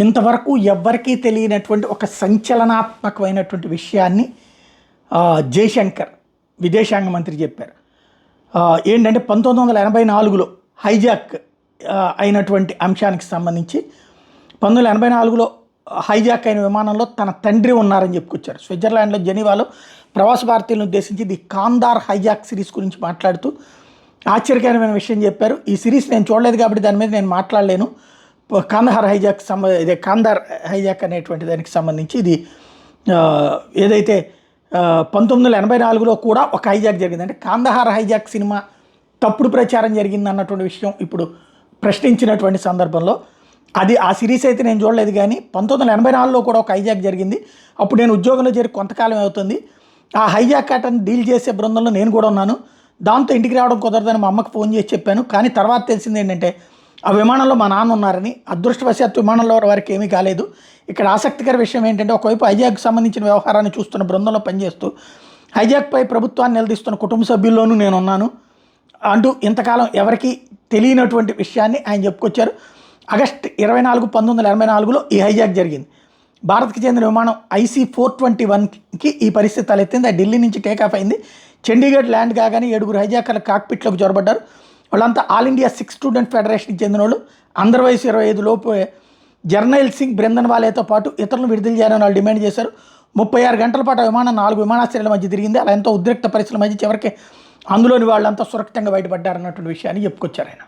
ఇంతవరకు ఎవ్వరికీ తెలియనటువంటి ఒక సంచలనాత్మకమైనటువంటి విషయాన్ని జయశంకర్ విదేశాంగ మంత్రి చెప్పారు. ఏంటంటే 1984లో హైజాక్ అయినటువంటి అంశానికి సంబంధించి 1984లో హైజాక్ అయిన విమానంలో తన తండ్రి ఉన్నారని చెప్పుకొచ్చారు. స్విట్జర్లాండ్లో జెనీవాలో ప్రవాస భారతీయులను ఉద్దేశించి ది కాందార్ హైజాక్ సిరీస్ గురించి మాట్లాడుతూ ఆశ్చర్యకరమైన విషయం చెప్పారు. ఈ సిరీస్ నేను చూడలేదు కాబట్టి దాని మీద నేను మాట్లాడలేను. కాందార్ హైజాక్ అనేటువంటి దానికి సంబంధించి ఇది ఏదైతే 1984లో కూడా ఒక హైజాక్ జరిగింది. అంటే కాందహార్ హైజాక్ సినిమా తప్పుడు ప్రచారం జరిగింది అన్నటువంటి విషయం ఇప్పుడు ప్రశ్నించినటువంటి సందర్భంలో ఆ సిరీస్ అయితే నేను చూడలేదు, కానీ 1984లో కూడా ఒక హైజాక్ జరిగింది. అప్పుడు నేను ఉద్యోగంలో చేరి కొంతకాలం అవుతుంది. ఆ హైజాక్ అటని డీల్ చేసే బృందంలో నేను కూడా ఉన్నాను. దాంతో ఇంటికి రావడం కుదరదని మా అమ్మకు ఫోన్ చేసి చెప్పాను. కానీ తర్వాత తెలిసింది ఏంటంటే ఆ విమానంలో మా నాన్న ఉన్నారని. అదృష్టవశాత్తు విమానంలో వారికి ఏమీ కాలేదు. ఇక్కడ ఆసక్తికర విషయం ఏంటంటే ఒకవైపు హైజాక్కి సంబంధించిన వ్యవహారాన్ని చూస్తున్న బృందంలో పనిచేస్తూ హైజాక్పై ప్రభుత్వాన్ని నిలదీస్తున్న కుటుంబ సభ్యుల్లోనూ నేను ఉన్నాను అంటూ ఇంతకాలం ఎవరికి తెలియనటువంటి విషయాన్ని ఆయన చెప్పుకొచ్చారు. ఆగస్టు 24, 1984లో ఈ హైజాక్ జరిగింది. భారత్కి చెందిన విమానం IC-421కి ఈ పరిస్థితి తలెత్తింది. అది ఢిల్లీ నుంచి టేకాఫ్ అయింది. చండీగఢ్ ల్యాండ్ కాగానే 7 హైజాకర్ల కాక్పిట్లోకి జొరబడ్డారు. వాళ్ళంతా ఆల్ ఇండియా సిక్ స్టూడెంట్ ఫెడరేషన్కి చెందిన వాళ్ళు. అందరి వయసు 25 లోపు. జర్నైల్ సింగ్ బ్రిందన్వాలేతో పాటు ఇతరులను విడుదల చేయాలని వాళ్ళు డిమాండ్ చేశారు. 36 గంటల పాటు విమానం 4 విమానాశ్రయాల మధ్య తిరిగింది. అలా ఎంతో ఉద్రిక్త పరిస్థితుల మధ్య చివరికి అందులోని వాళ్ళంతా సురక్షితంగా బయటపడ్డారన్నటువంటి విషయాన్ని చెప్పుకొచ్చారు ఆయన.